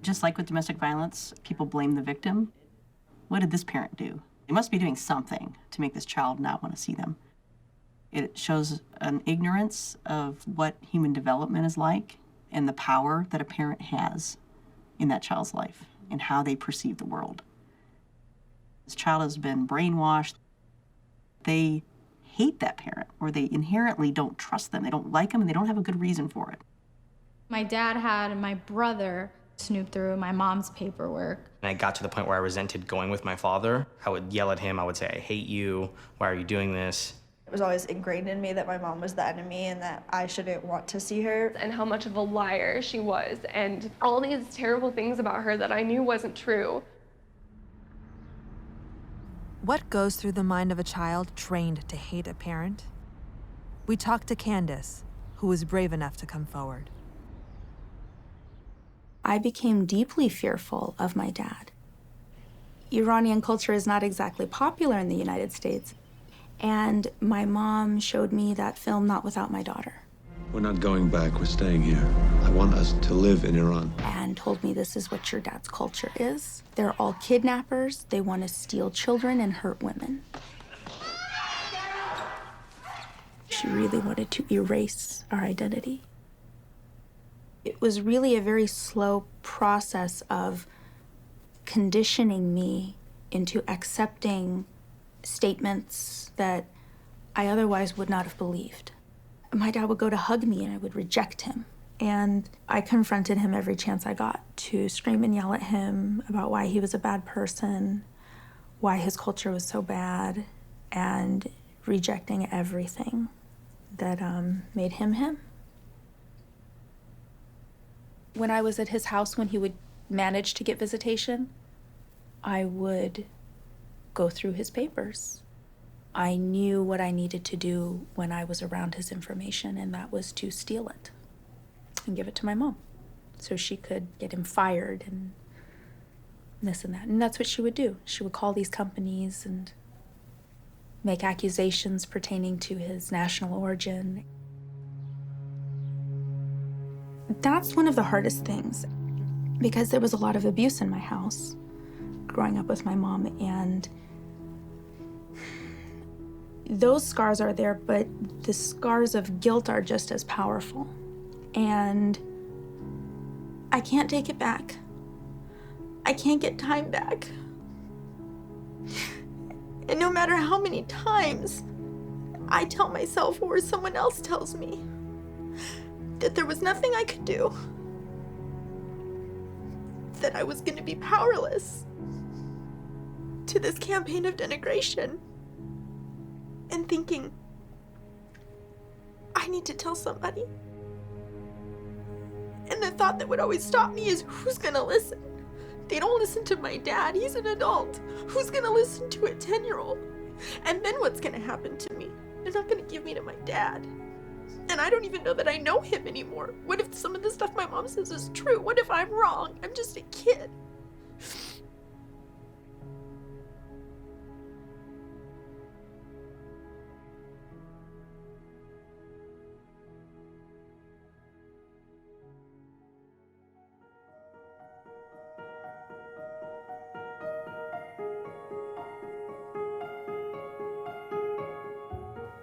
Just like with domestic violence, people blame the victim. What did this parent do? They must be doing something to make this child not want to see them. It shows an ignorance of what human development is like and the power that a parent has in that child's life and how they perceive the world. This child has been brainwashed. They hate that parent, or they inherently don't trust them. They don't like them, and they don't have a good reason for it. My dad had my brother snoop through my mom's paperwork. And I got to the point where I resented going with my father. I would yell at him. I would say, I hate you. Why are you doing this? It was always ingrained in me that my mom was the enemy and that I shouldn't want to see her. And how much of a liar she was, and all these terrible things about her that I knew wasn't true. What goes through the mind of a child trained to hate a parent? We talked to Candace, who was brave enough to come forward. I became deeply fearful of my dad. Iranian culture is not exactly popular in the United States, and my mom showed me that film Not Without My Daughter. We're not going back, we're staying here. I want us to live in Iran. And told me this is what your dad's culture is. They're all kidnappers, they want to steal children and hurt women. She really wanted to erase our identity. It was really a very slow process of conditioning me into accepting statements that I otherwise would not have believed. My dad would go to hug me and I would reject him. And I confronted him every chance I got to scream and yell at him about why he was a bad person, why his culture was so bad, and rejecting everything that made him him. When I was at his house, when he would manage to get visitation, I would go through his papers. I knew what I needed to do when I was around his information, and that was to steal it and give it to my mom so she could get him fired and this and that. And that's what she would do. She would call these companies and make accusations pertaining to his national origin. That's one of the hardest things, because there was a lot of abuse in my house growing up with my mom, and those scars are there, but the scars of guilt are just as powerful. And I can't take it back. I can't get time back. And no matter how many times I tell myself or someone else tells me that there was nothing I could do, that I was going to be powerless to this campaign of denigration, and thinking, I need to tell somebody. And the thought that would always stop me is, who's going to listen? They don't listen to my dad. He's an adult. Who's going to listen to a 10-year-old? And then what's going to happen to me? They're not going to give me to my dad. And I don't even know that I know him anymore. What if some of the stuff my mom says is true? What if I'm wrong? I'm just a kid.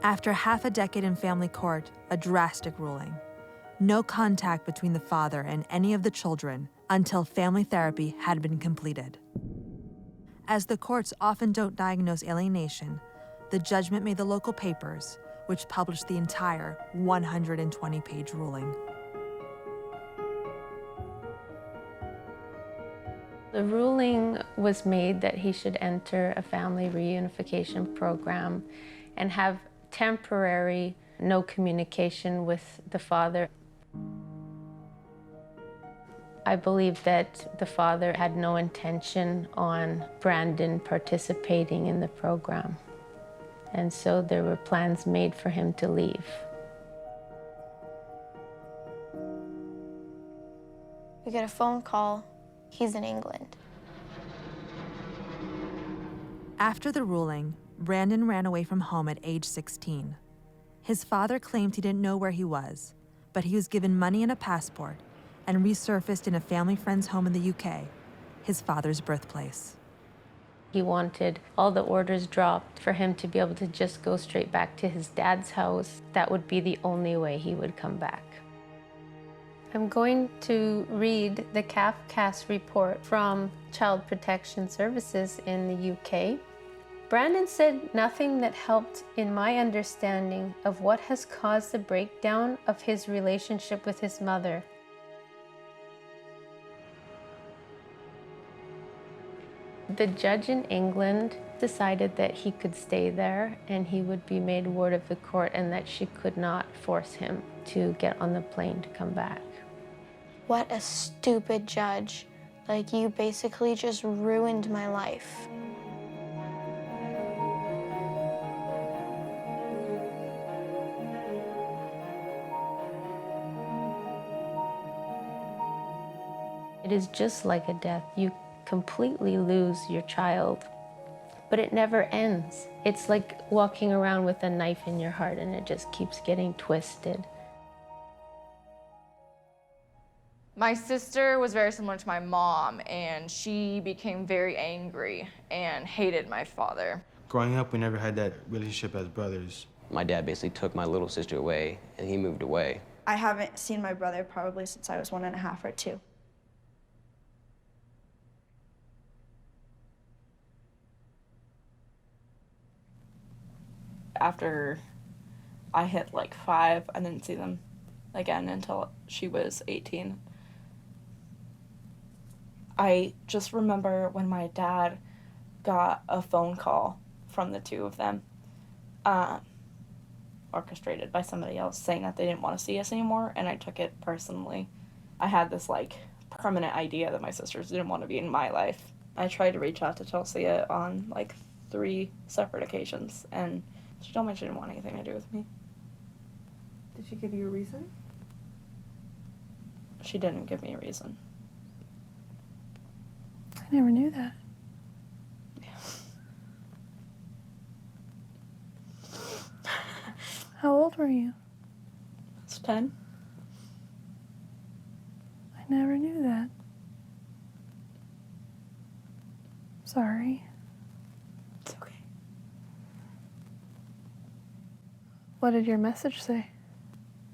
After half a decade in family court, a drastic ruling. No contact between the father and any of the children until family therapy had been completed. As the courts often don't diagnose alienation, the judgment made the local papers, which published the entire 120-page ruling. The ruling was made that he should enter a family reunification program and have temporary no communication with the father. I believe that the father had no intention on Brandon participating in the program. And so there were plans made for him to leave. We get a phone call. He's in England. After the ruling, Brandon ran away from home at age 16. His father claimed he didn't know where he was, but he was given money and a passport and resurfaced in a family friend's home in the UK, his father's birthplace. He wanted all the orders dropped for him to be able to just go straight back to his dad's house. That would be the only way he would come back. I'm going to read the CAF-CAS report from Child Protection Services in the UK. Brandon said nothing that helped in my understanding of what has caused the breakdown of his relationship with his mother. The judge in England decided that he could stay there and he would be made ward of the court and that she could not force him to get on the plane to come back. What a stupid judge. Like, you basically just ruined my life. It is just like a death. You completely lose your child, but it never ends. It's like walking around with a knife in your heart and it just keeps getting twisted. My sister was very similar to my mom, and she became very angry and hated my father. Growing up, we never had that relationship as brothers. My dad basically took my little sister away, and he moved away. I haven't seen my brother probably since I was 1.5 or 2. After I hit like 5, I didn't see them again until she was 18. I just remember when my dad got a phone call from the two of them, orchestrated by somebody else, saying that they didn't want to see us anymore, and I took it personally. I had this like permanent idea that my sisters didn't want to be in my life. I tried to reach out to Chelsea on like 3 separate occasions, and she told me she didn't want anything to do with me. Did she give you a reason? She didn't give me a reason. I never knew that. How old were you? I was 10. I never knew that. Sorry. It's okay. What did your message say?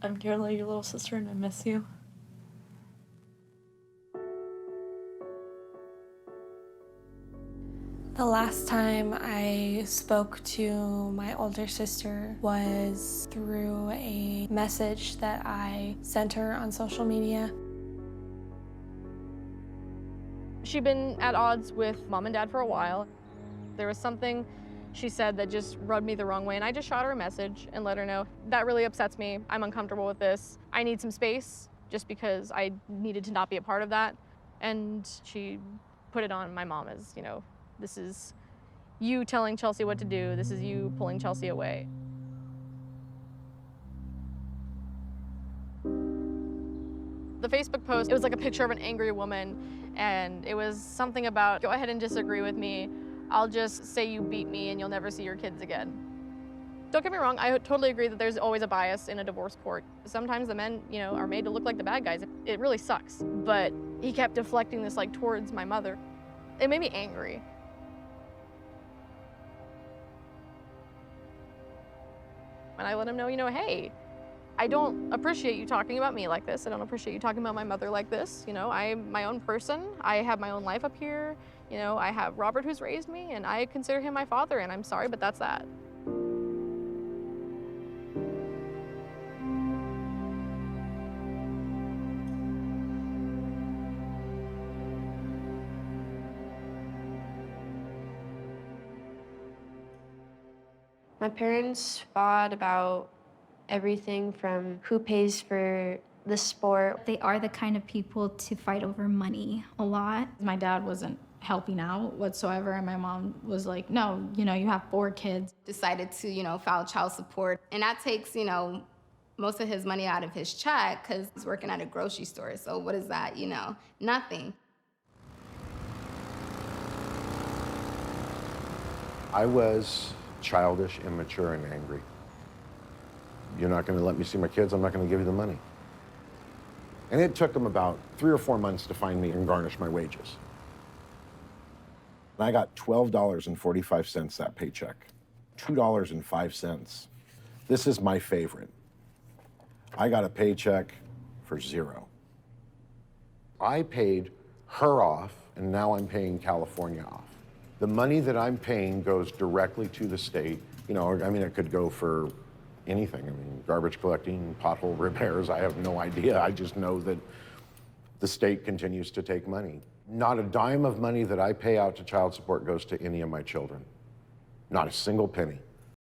I'm dearly your little sister and I miss you. The last time I spoke to my older sister was through a message that I sent her on social media. She'd been at odds with mom and dad for a while. There was something she said that just rubbed me the wrong way, and I just shot her a message and let her know, that really upsets me. I'm uncomfortable with this. I need some space, just because I needed to not be a part of that. And she put it on my mom as, you know, this is you telling Chelsea what to do. This is you pulling Chelsea away. The Facebook post, it was like a picture of an angry woman, and it was something about, go ahead and disagree with me. I'll just say you beat me and you'll never see your kids again. Don't get me wrong, I totally agree that there's always a bias in a divorce court. Sometimes the men, you know, are made to look like the bad guys. It really sucks. But he kept deflecting this like towards my mother. It made me angry. And I let him know, you know, hey, I don't appreciate you talking about me like this. I don't appreciate you talking about my mother like this. You know, I'm my own person. I have my own life up here. You know, I have Robert who's raised me, and I consider him my father, and I'm sorry, but that's that. My parents fought about everything from who pays for the sport. They are the kind of people to fight over money a lot. My dad wasn't helping out whatsoever, and my mom was like, no, you know, you have 4 kids. Decided to, you know, file child support, and that takes, you know, most of his money out of his check because he's working at a grocery store. So what is that, you know? Nothing. I was childish, immature, and angry. You're not going to let me see my kids, I'm not going to give you the money. And it took them about 3 or 4 months to find me and garnish my wages. And I got $12.45 that paycheck, $2.05. This is my favorite. I got a paycheck for $0. I paid her off, and now I'm paying California off. The money that I'm paying goes directly to the state. You know, I mean, it could go for anything. I mean, garbage collecting, pothole repairs, I have no idea. I just know that the state continues to take money. Not a dime of money that I pay out to child support goes to any of my children. Not a single penny.